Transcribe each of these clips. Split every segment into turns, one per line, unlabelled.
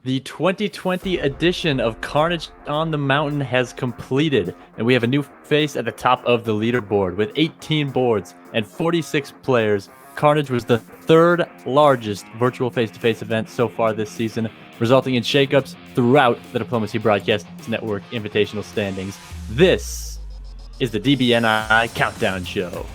The 2020 edition of Carnage on the Mountain has completed, and we have a new face at the top of the leaderboard. With 18 boards and 46 players, Carnage was the third largest virtual face-to-face event so far this season, resulting in shakeups throughout the Diplomacy Broadcast Network Invitational standings. This is the DBNI Countdown Show.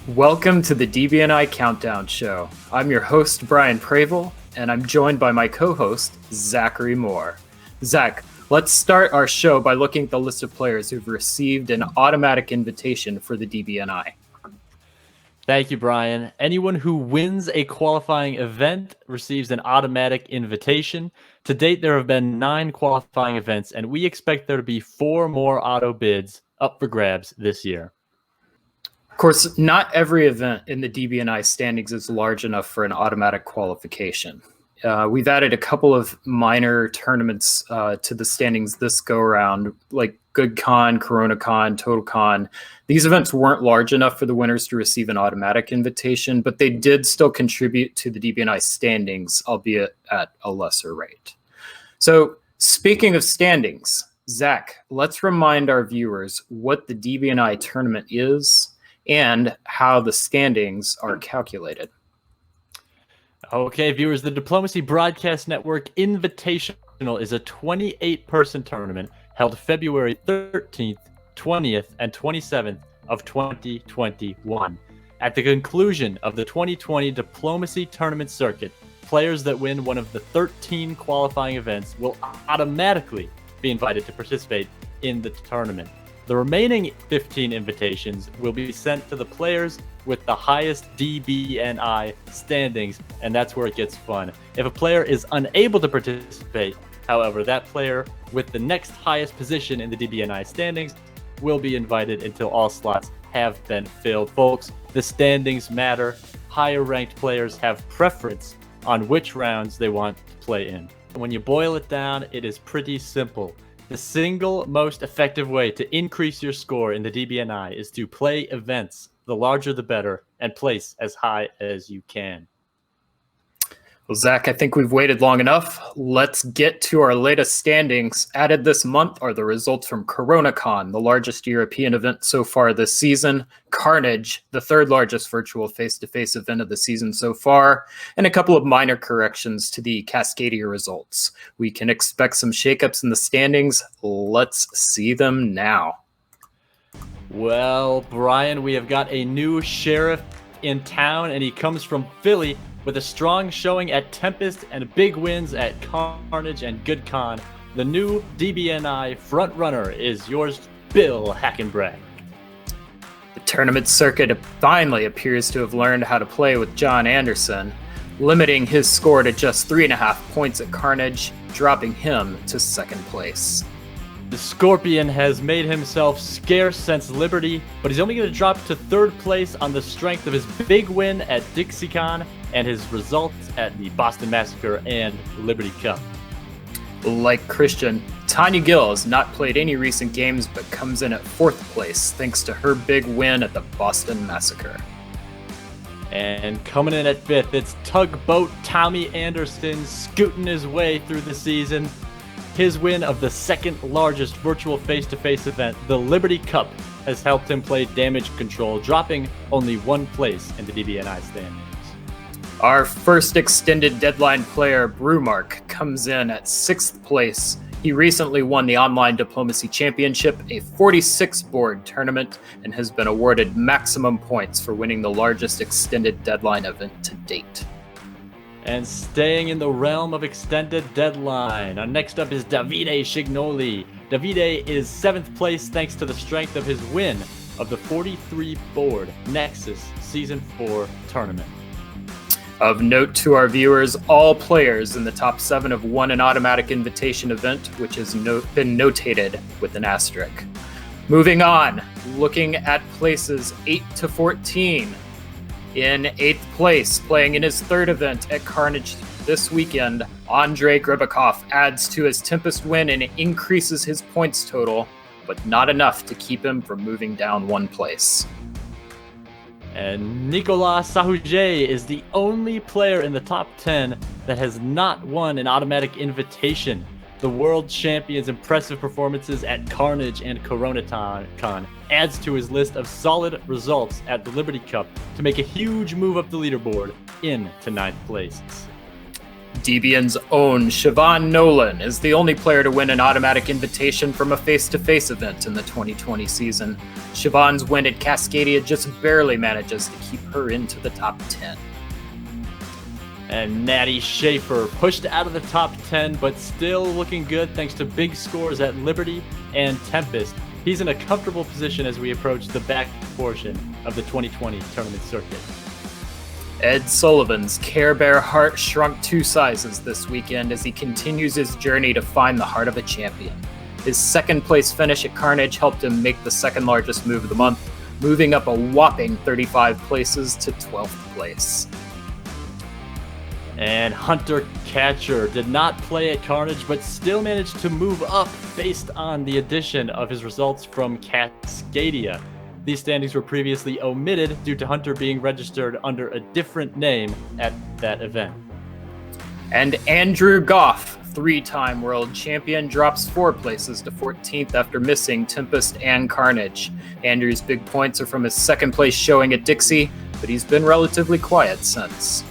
Welcome to the DBNI Countdown Show. I'm your host, Brian Pravel, and I'm joined by my co-host, Zachary Moore. Zach, let's start our show by looking at the list of players who've received an automatic invitation for the DBNI.
Thank you, Brian. Anyone who wins a qualifying event receives an automatic invitation. To date, there have been 9 qualifying events, and we expect there to be 4 more auto bids up for grabs this year.
Of course, not every event in the DBNI standings is large enough for an automatic qualification. We've added a couple of minor tournaments to the standings this go-around, like Good Con, Corona Con, Total Con. These events weren't large enough for the winners to receive an automatic invitation, but they did still contribute to the DBNI standings, albeit at a lesser rate. So, speaking of standings, Zach, let's remind our viewers what the DBNI tournament is and how the standings are calculated.
Okay, viewers, the Diplomacy Broadcast Network Invitational is a 28-person tournament held February 13th, 20th, and 27th of 2021. At the conclusion of the 2020 Diplomacy Tournament Circuit, players that win one of the 13 qualifying events will automatically be invited to participate in the tournament. The remaining 15 invitations will be sent to the players with the highest DBNI standings, and that's where it gets fun. If a player is unable to participate, however, that player with the next highest position in the DBNI standings will be invited until all slots have been filled. Folks, the standings matter. Higher ranked players have preference on which rounds they want to play in. When you boil it down, it is pretty simple. The single most effective way to increase your score in the DBNI is to play events, the larger the better, and place as high as you can.
Well, Zach, I think we've waited long enough. Let's get to our latest standings. Added this month are the results from Corona Con, the largest European event so far this season, Carnage, the third largest virtual face-to-face event of the season so far, and a couple of minor corrections to the Cascadia results. We can expect some shakeups in the standings. Let's see them now.
Well, Brian, we have got a new sheriff in town, and he comes from Philly with a strong showing at Tempest and big wins at Carnage and Good Con. The new DBNI frontrunner is yours, Bill Hackenbrack.
The tournament circuit finally appears to have learned how to play with John Anderson, limiting his score to just 3.5 points at Carnage, dropping him to second place.
The Scorpion has made himself scarce since Liberty, but he's only going to drop to third place on the strength of his big win at DixieCon and his results at the Boston Massacre and Liberty Cup.
Like Christian, Tanya Gill has not played any recent games but comes in at fourth place thanks to her big win at the Boston Massacre.
And coming in at fifth, it's Tugboat Tommy Anderson scooting his way through the season. His win of the second largest virtual face-to-face event, the Liberty Cup, has helped him play damage control, dropping only 1 place in the DBNI standings.
Our first extended deadline player, Brewmark, comes in at 6th place. He recently won the Online Diplomacy Championship, a 46-board tournament, and has been awarded maximum points for winning the largest extended deadline event to date.
And staying in the realm of extended deadline, next up is Davide Scignoli. Davide is 7th place thanks to the strength of his win of the 43-board Nexus Season 4 tournament.
Of note to our viewers, all players in the top 7 have won an automatic invitation event, which has been notated with an asterisk. Moving on, looking at places 8 to 14. In 8th place, playing in his 3rd event at Carnage this weekend, Andrei Gribakov adds to his Tempest win and increases his points total, but not enough to keep him from moving down 1 place.
And Nicolas Sahujet is the only player in the top 10 that has not won an automatic invitation. The world champion's impressive performances at Carnage and CoronaCon adds to his list of solid results at the Liberty Cup to make a huge move up the leaderboard into 9th place.
DBN's own Siobhan Nolan is the only player to win an automatic invitation from a face-to-face event in the 2020 season. Siobhan's win at Cascadia just barely manages to keep her into the top 10.
And Natty Schaefer pushed out of the top 10, but still looking good thanks to big scores at Liberty and Tempest. He's in a comfortable position as we approach the back portion of the 2020 tournament circuit.
Ed Sullivan's Care Bear heart shrunk 2 sizes this weekend as he continues his journey to find the heart of a champion. His 2nd place finish at Carnage helped him make the 2nd largest move of the month, moving up a whopping 35 places to 12th place.
And Hunter Catcher did not play at Carnage, but still managed to move up based on the addition of his results from Cascadia. These standings were previously omitted due to Hunter being registered under a different name at that event.
And Andrew Goff, 3-time world champion, drops 4 places to 14th after missing Tempest and Carnage. Andrew's big points are from his 2nd place showing at Dixie, but he's been relatively quiet since.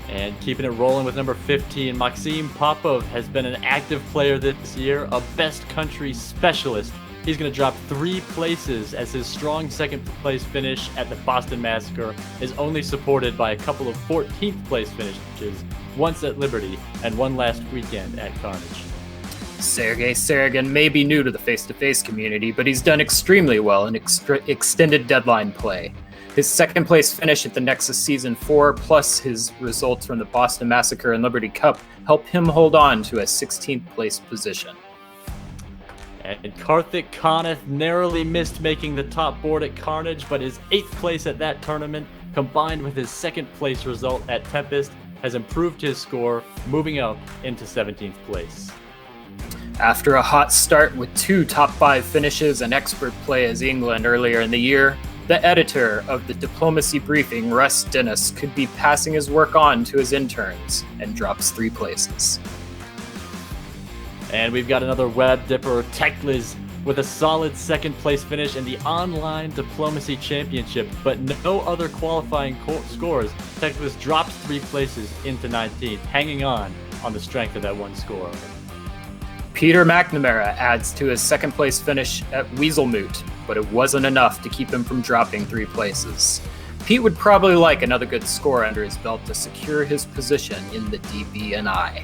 And keeping it rolling with number 15, Maxim Popov has been an active player this year, a best country specialist. He's going to drop 3 places as his strong 2nd place finish at the Boston Massacre is only supported by a couple of 14th place finishes, once at Liberty and one last weekend at Carnage.
Sergei Saragin may be new to the face-to-face community, but he's done extremely well in extended deadline play. His 2nd place finish at the Nexus Season 4, plus his results from the Boston Massacre and Liberty Cup, help him hold on to a 16th place position.
And Karthik Kaneth narrowly missed making the top board at Carnage, but his 8th place at that tournament, combined with his 2nd place result at Tempest, has improved his score, moving up into 17th place.
After a hot start with 2 top 5 finishes and expert play as England earlier in the year, the editor of the Diplomacy Briefing, Russ Dennis, could be passing his work on to his interns and drops 3 places.
And we've got another Web Dipper, Tekliz, with a solid 2nd place finish in the Online Diplomacy Championship, but no other qualifying scores. Tekliz drops 3 places into 19th, hanging on the strength of that one score.
Peter McNamara adds to his 2nd place finish at Weaselmoot, but it wasn't enough to keep him from dropping 3 places. Pete would probably like another good score under his belt to secure his position in the DBNI.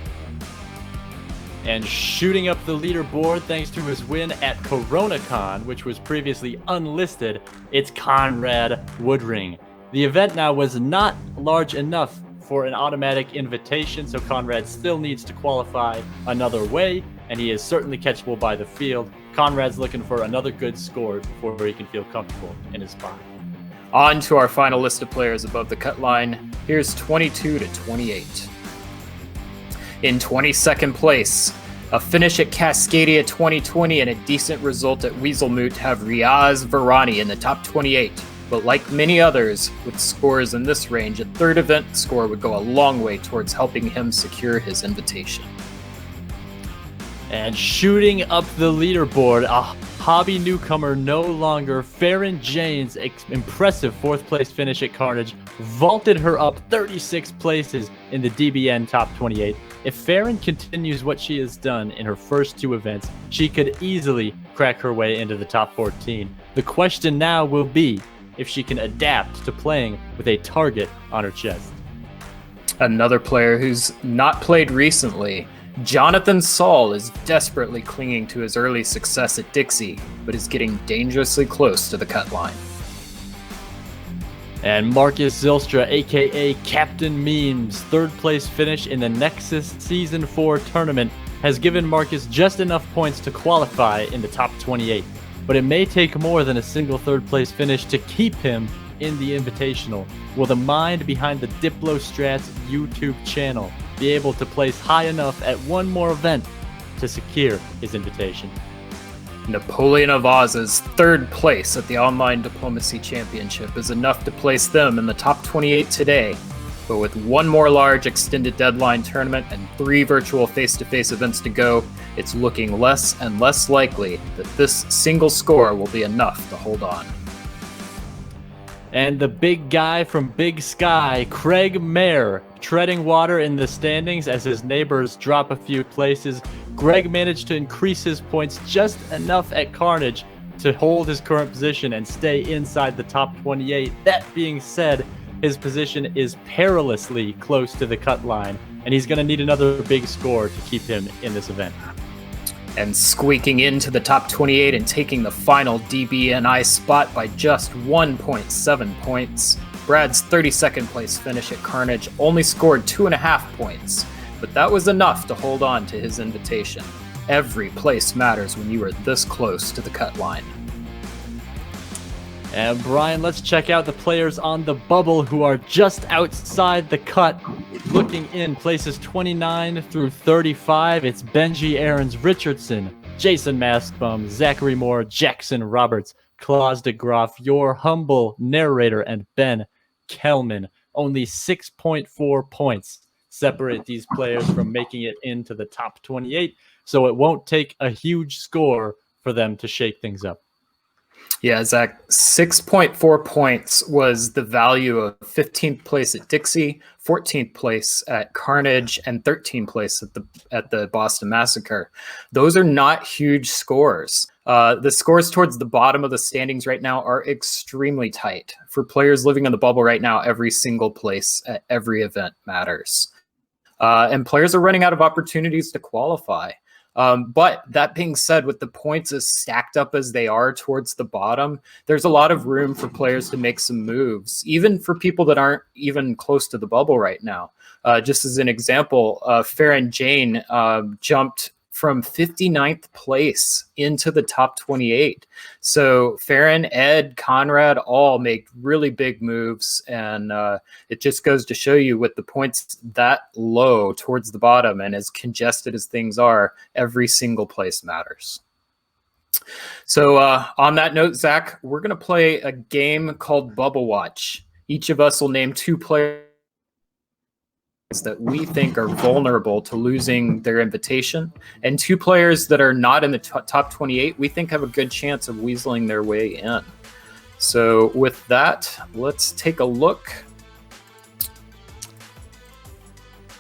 And shooting up the leaderboard thanks to his win at CoronaCon, which was previously unlisted, it's Conrad Woodring. The event now was not large enough for an automatic invitation, so Conrad still needs to qualify another way, and he is certainly catchable by the field. Conrad's looking for another good score before he can feel comfortable in his spot.
On to our final list of players above the cut line. Here's 22 to 28. In 22nd place, a finish at Cascadia 2020 and a decent result at Weaselmoot have Riaz Varani in the top 28. But like many others with scores in this range, a 3rd event score would go a long way towards helping him secure his invitation.
And shooting up the leaderboard, a hobby newcomer no longer, Farron Jane's impressive 4th place finish at Carnage vaulted her up 36 places in the DBN top 28. If Farron continues what she has done in her first 2 events, she could easily crack her way into the top 14. The question now will be if she can adapt to playing with a target on her chest.
Another player who's not played recently, Jonathan Saul, is desperately clinging to his early success at Dixie, but is getting dangerously close to the cut line.
And Marcus Zylstra, aka Captain Memes, 3rd place finish in the Nexus Season 4 tournament has given Marcus just enough points to qualify in the top 28. But it may take more than a single 3rd place finish to keep him in the Invitational. Will the mind behind the DiploStrats YouTube channel be able to place high enough at one more event to secure his invitation?
Napoleon of Oz's third place at the Online Diplomacy Championship is enough to place them in the top 28 today. But with one more large extended deadline tournament and 3 virtual face-to-face events to go, it's looking less and less likely that this single score will be enough to hold on.
And the big guy from Big Sky, Craig Mayer, treading water in the standings as his neighbors drop a few places. Greg managed to increase his points just enough at Carnage to hold his current position and stay inside the top 28. That being said, his position is perilously close to the cut line, and he's going to need another big score to keep him in this event.
And squeaking into the top 28 and taking the final DBNI spot by just 1.7 points, Brad's 32nd place finish at Carnage only scored 2.5 points, but that was enough to hold on to his invitation. Every place matters when you are this close to the cut line.
And Brian, let's check out the players on the bubble who are just outside the cut. Looking in places 29 through 35, it's Benji Aarons Richardson, Jason Mastbum, Zachary Moore, Jackson Roberts, Klaus DeGroff, your humble narrator, and Ben Kellman. Only 6.4 points separate these players from making it into the top 28, so it won't take a huge score for them to shake things up.
Yeah, Zach, 6.4 points was the value of 15th place at Dixie, 14th place at Carnage, and 13th place at the Boston Massacre. Those are not huge scores. The scores towards the bottom of the standings right now are extremely tight. For players living in the bubble right now, every single place at every event matters. And players are running out of opportunities to qualify. But that being said, with the points as stacked up as they are towards the bottom, there's a lot of room for players to make some moves, even for people that aren't even close to the bubble right now. Just as an example, Farron Jane jumped from 59th place into the top 28. So Farron, Ed, Conrad all make really big moves. And it just goes to show you, with the points that low towards the bottom and as congested as things are, every single place matters. So on that note, Zach, we're going to play a game called Bubble Watch. Each of us will name 2 players that we think are vulnerable to losing their invitation, and 2 players that are not in the top 28 we think have a good chance of weaseling their way in. So with that, let's take a look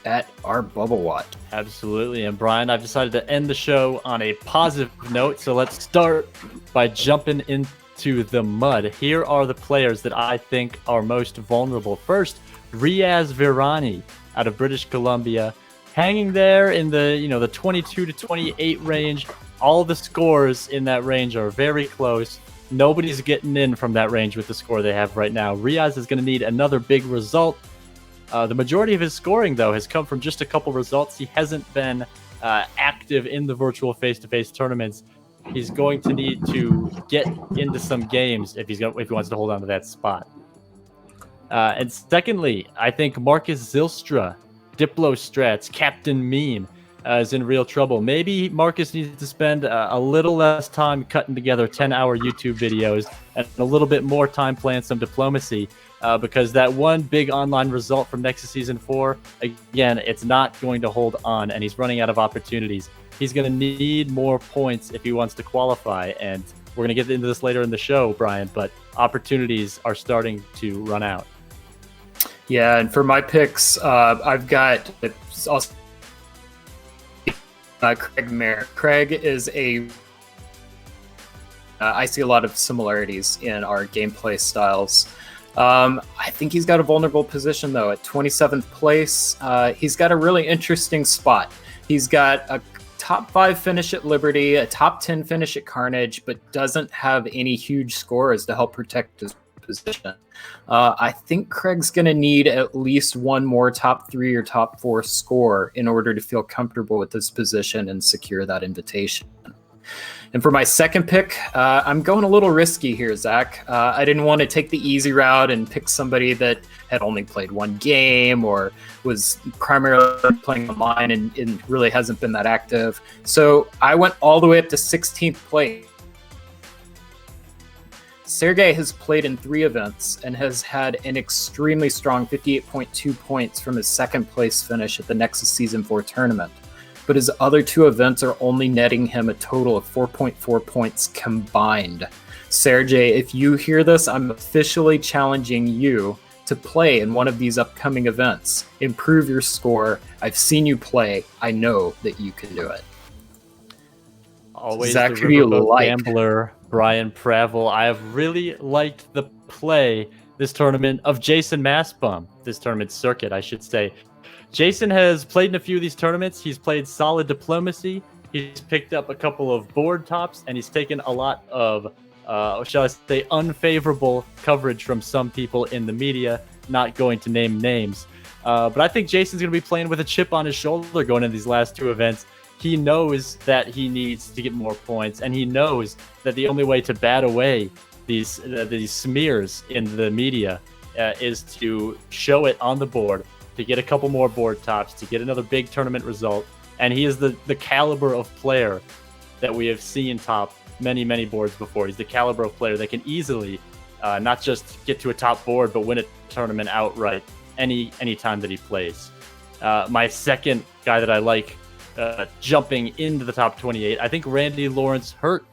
at our Bubble Watch.
Absolutely. And Brian, I've decided to end the show on a positive note, so let's start by jumping into the mud. Here are the players that I think are most vulnerable. First, Riaz Virani out of British Columbia, hanging there in the 22 to 28 range. All the scores in that range are very close. Nobody's getting in from that range with the score they have right now. Riaz is going to need another big result. The majority of his scoring, though, has come from just a couple results. He hasn't been active in the virtual face-to-face tournaments. He's going to need to get into some games if he wants to hold on to that spot. And secondly, I think Marcus Zylstra, Diplostrats, Captain Meme, is in real trouble. Maybe Marcus needs to spend a little less time cutting together 10-hour YouTube videos and a little bit more time playing some diplomacy, because that one big online result from Nexus Season 4, again, it's not going to hold on, and he's running out of opportunities. He's going to need more points if he wants to qualify, and we're going to get into this later in the show, Brian, but opportunities are starting to run out.
Yeah, and for my picks, I've got also Craig Mayer. Craig is I see a lot of similarities in our gameplay styles. I think he's got a vulnerable position, though. At 27th place, he's got a really interesting spot. He's got a top 5 finish at Liberty, a top 10 finish at Carnage, but doesn't have any huge scores to help protect his position. I think Craig's going to need at least one more top 3 or top 4 score in order to feel comfortable with this position and secure that invitation. And for my second pick, I'm going a little risky here, Zach. I didn't want to take the easy route and pick somebody that had only played one game or was primarily playing online and really hasn't been that active. So I went all the way up to 16th place Sergey has played in 3 events and has had an extremely strong 58.2 points from his second place finish at the Nexus Season 4 tournament. But his other 2 events are only netting him a total of 4.4 points combined. Sergey, if you hear this, I'm officially challenging you to play in one of these upcoming events. Improve your score. I've seen you play. I know that you can do it.
Always
Zach,
the
who do you
riverboat
like?
gambler, Brian Pravel. I have really liked the play this tournament of Jason Massbaum, this tournament circuit, I should say. Jason has played in a few of these tournaments. He's played solid diplomacy. He's picked up a couple of board tops, and he's taken a lot of, shall I say, unfavorable coverage from some people in the media. Not going to name names. But I think Jason's going to be playing with a chip on his shoulder going into these last 2 events. He knows that he needs to get more points, and he knows that the only way to bat away these smears in the media is to show it on the board, to get a couple more board tops, to get another big tournament result. And he is the caliber of player that we have seen top many, many boards before. He's the caliber of player that can easily not just get to a top board, but win a tournament outright any time that he plays. My second guy that I like jumping into the top 28, I think Randy Lawrence Hurt,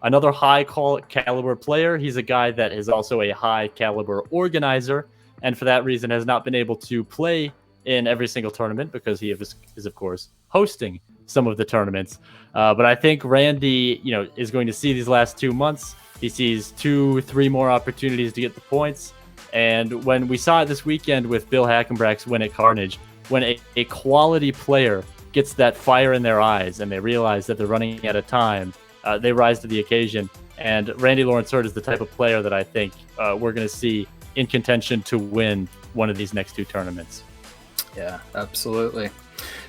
another high caliber player. He's a guy that is also a high caliber organizer, and for that reason has not been able to play in every single tournament because he is of course hosting some of the tournaments. But I think Randy, is going to see these last 2 months. He sees 2-3 more opportunities to get the points. And when we saw it this weekend with Bill Hackenbrack's win at Carnage, when a quality player gets that fire in their eyes and they realize that they're running out of time, they rise to the occasion. And Randy Lawrence Hurt is the type of player that I think we're going to see in contention to win one of these next 2 tournaments.
Yeah, absolutely.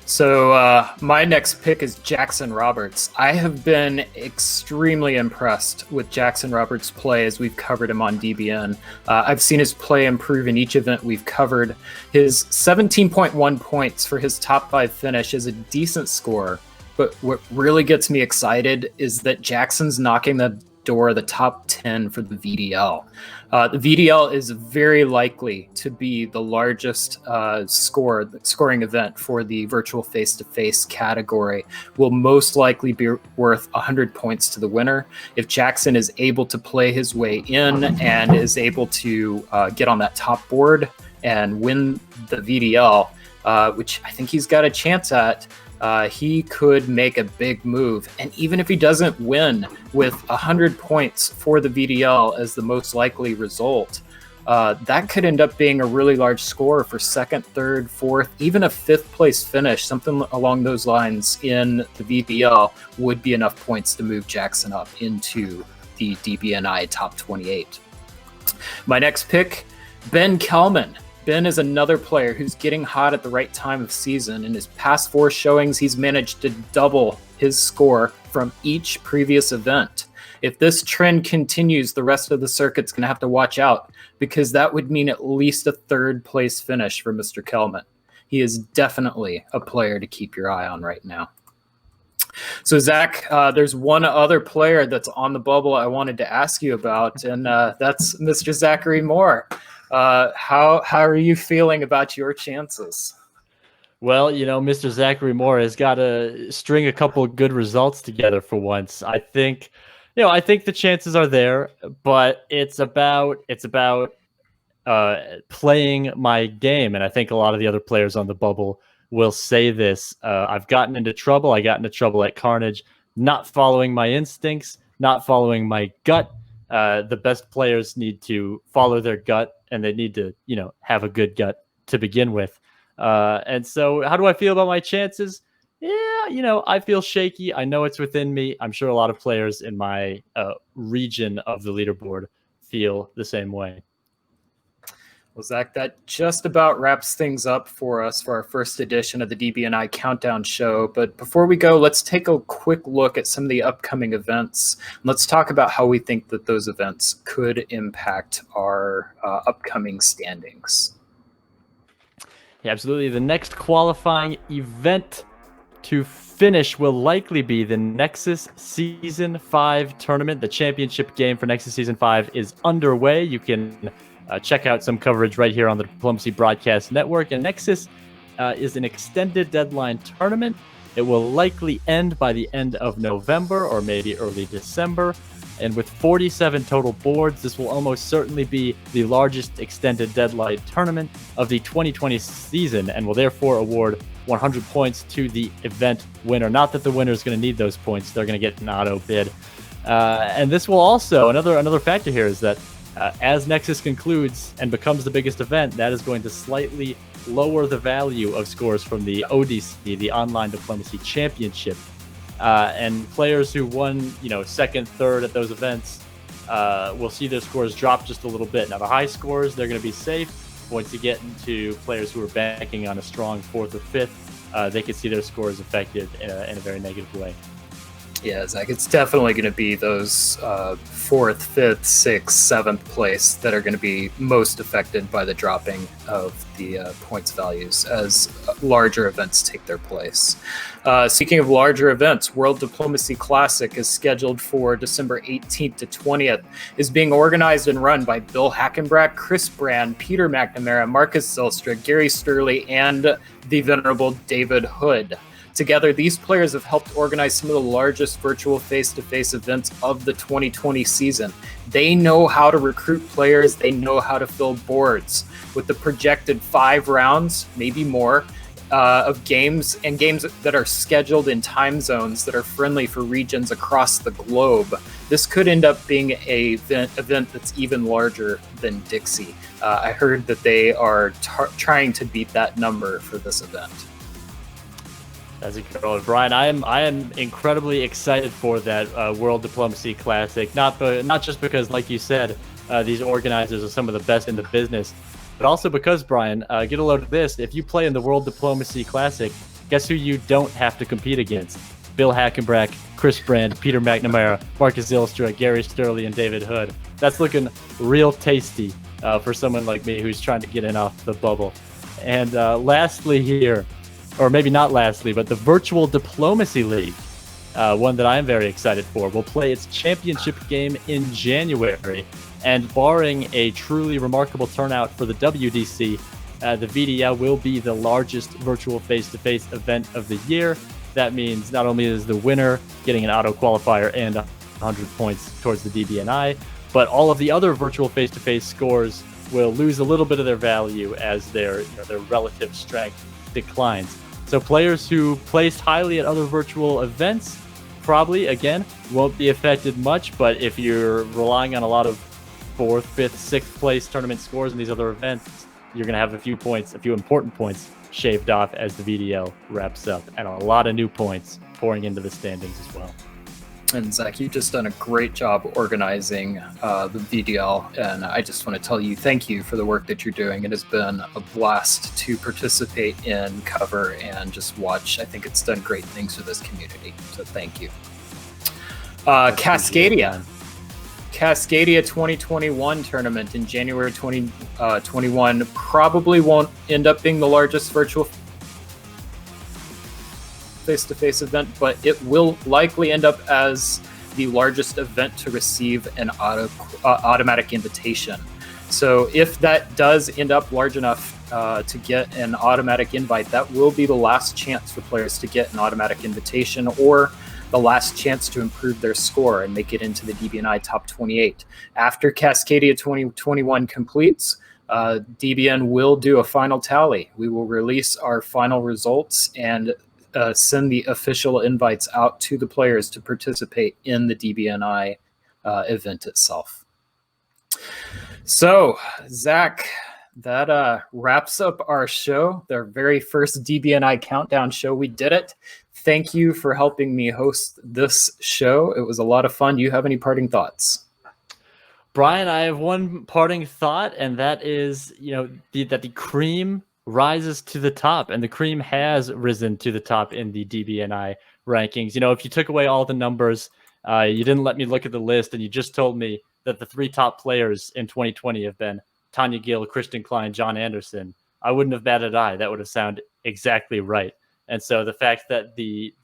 So my next pick is Jackson Roberts. I have been extremely impressed with Jackson Roberts' play as we've covered him on DBN. I've seen his play improve in each event we've covered. His 17.1 points for his top 5 finish is a decent score, but what really gets me excited is that Jackson's knocking the door of the top 10 for the VDL. The VDL is very likely to be the largest scoring event for the virtual face-to-face category. Will most likely be worth 100 points to the winner. If Jackson is able to play his way in and is able to get on that top board and win the VDL, which I think he's got a chance at, he could make a big move. And even if he doesn't win with 100 points for the VDL as the most likely result, that could end up being a really large score for second, third, fourth, even a 5th place finish. Something along those lines in the VDL would be enough points to move Jackson up into the DBNI top 28. My next pick, Ben Kellman. Ben is another player who's getting hot at the right time of season. In his past 4 showings, he's managed to double his score from each previous event. If this trend continues, the rest of the circuit's going to have to watch out, because that would mean at least a 3rd place finish for Mr. Kellman. He is definitely a player to keep your eye on right now. So Zach, there's one other player that's on the bubble I wanted to ask you about, and that's Mr. Zachary Moore. How are you feeling about your chances?
Well, Mr. Zachary Moore has got to string a couple of good results together for once. I think the chances are there, but it's about playing my game, and I think a lot of the other players on the bubble will say this. I've gotten into trouble. I got into trouble at Carnage, not following my instincts, not following my gut. The best players need to follow their gut, and they need to, have a good gut to begin with. And so how do I feel about my chances? Yeah, I feel shaky. I know it's within me. I'm sure a lot of players in my region of the leaderboard feel the same way.
Well, Zach, that just about wraps things up for us for our first edition of the DBNI Countdown Show. But before we go, let's take a quick look at some of the upcoming events. Let's talk about how we think that those events could impact our upcoming standings.
Yeah, absolutely. The next qualifying event To finish will likely be the Nexus Season 5 tournament. The championship game for Nexus Season 5 is underway. You can check out some coverage right here on the Diplomacy Broadcast Network. And Nexus is an extended deadline tournament. It will likely end by the end of November or maybe early December. And with 47 total boards, this will almost certainly be the largest extended deadline tournament of the 2020 season and will therefore award 100 points to the event winner. Not that the winner is going to need those points. They're going to get an auto bid. And this will also, another factor here is that as Nexus concludes and becomes the biggest event, that is going to slightly lower the value of scores from the ODC, the Online Diplomacy Championship. And players who won, second, third at those events will see their scores drop just a little bit. Now, the high scores, they're going to be safe. Once you get into players who are banking on a strong fourth or fifth, they could see their scores affected in a very negative way.
Yeah, Zach, it's definitely going to be those fourth, fifth, sixth, seventh place that are going to be most affected by the dropping of the points values as larger events take their place. Speaking of larger events, World Diplomacy Classic is scheduled for December 18th to 20th, is being organized and run by Bill Hackenbrack, Chris Brand, Peter McNamara, Marcus Zylstra, Gary Sturley, and the venerable David Hood. Together, these players have helped organize some of the largest virtual face-to-face events of the 2020 season. They know how to recruit players. They know how to fill boards. With the projected 5 rounds, maybe more, of games and games that are scheduled in time zones that are friendly for regions across the globe, this could end up being an event that's even larger than Dixie. I heard that they are trying to beat that number for this event.
That's incredible, Brian. I am incredibly excited for that World Diplomacy Classic. Not just because, like you said, these organizers are some of the best in the business, but also because, Brian, get a load of this. If you play in the World Diplomacy Classic, guess who you don't have to compete against? Bill Hackenbrack, Chris Brand, Peter McNamara, Marcus Zylstra, Gary Sturley, and David Hood. That's looking real tasty for someone like me who's trying to get in off the bubble. And lastly here, or maybe not lastly, but the Virtual Diplomacy League, one that I'm very excited for, will play its championship game in January. And barring a truly remarkable turnout for the WDC, the VDL will be the largest virtual face-to-face event of the year. That means not only is the winner getting an auto qualifier and 100 points towards the DBNI, but all of the other virtual face-to-face scores will lose a little bit of their value as their relative strength declines. So players who placed highly at other virtual events probably, again, won't be affected much, but if you're relying on a lot of 4th, 5th, 6th place tournament scores in these other events, you're going to have a few important points shaved off as the VDL wraps up, and a lot of new points pouring into the standings as well.
And Zach, you've just done a great job organizing the VDL, and I just want to tell you thank you for the work that you're doing. It has been a blast to participate in, cover, and just watch. I think it's done great things for this community, so thank you. Cascadia 2021 tournament in January 2021 probably won't end up being the largest virtual face-to-face event, but it will likely end up as the largest event to receive an automatic invitation. So if that does end up large enough to get an automatic invite, that will be the last chance for players to get an automatic invitation or the last chance to improve their score and make it into the DBNI top 28. After Cascadia 2021 completes, DBN will do a final tally. We will release our final results and send the official invites out to the players to participate in the DBNI event itself. So, Zach, that wraps up our show, their very first DBNI Countdown show. We did it. Thank you for helping me host this show. It was a lot of fun. Do you have any parting thoughts?
Brian, I have one parting thought, and that is, that the cream rises to the top, and the cream has risen to the top in the DBNI rankings. If you took away all the numbers, you didn't let me look at the list, and you just told me that the 3 top players in 2020 have been Tanya Gill, Christian Klein, John Anderson, I wouldn't have batted an eye. That would have sounded exactly right. And so the fact that the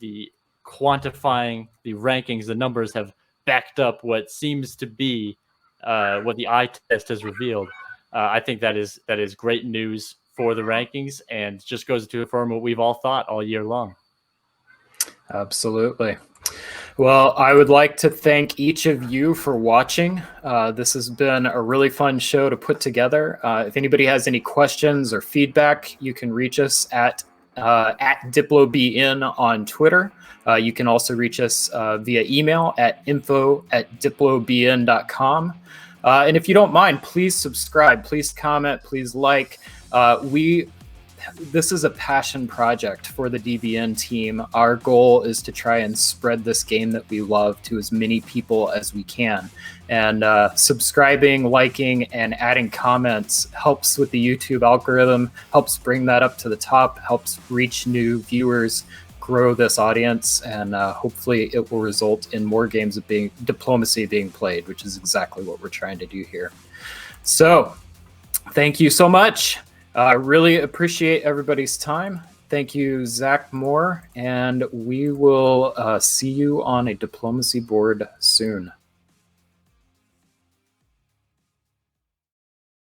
quantifying the rankings, the numbers have backed up what seems to be what the eye test has revealed. I think that is great news for the rankings, and just goes to affirm what we've all thought all year long.
Absolutely. Well, I would like to thank each of you for watching. This has been a really fun show to put together. If anybody has any questions or feedback, you can reach us at DiploBN on Twitter. You can also reach us via email at info@diplobn.com. And if you don't mind, please subscribe, please comment, please like. This is a passion project for the DBN team. Our goal is to try and spread this game that we love to as many people as we can. And subscribing, liking, and adding comments helps with the YouTube algorithm, helps bring that up to the top, helps reach new viewers, grow this audience, and hopefully it will result in more games of diplomacy being played, which is exactly what we're trying to do here. So thank you so much. I really appreciate everybody's time. Thank you, Zach Moore, and we will see you on a diplomacy board soon.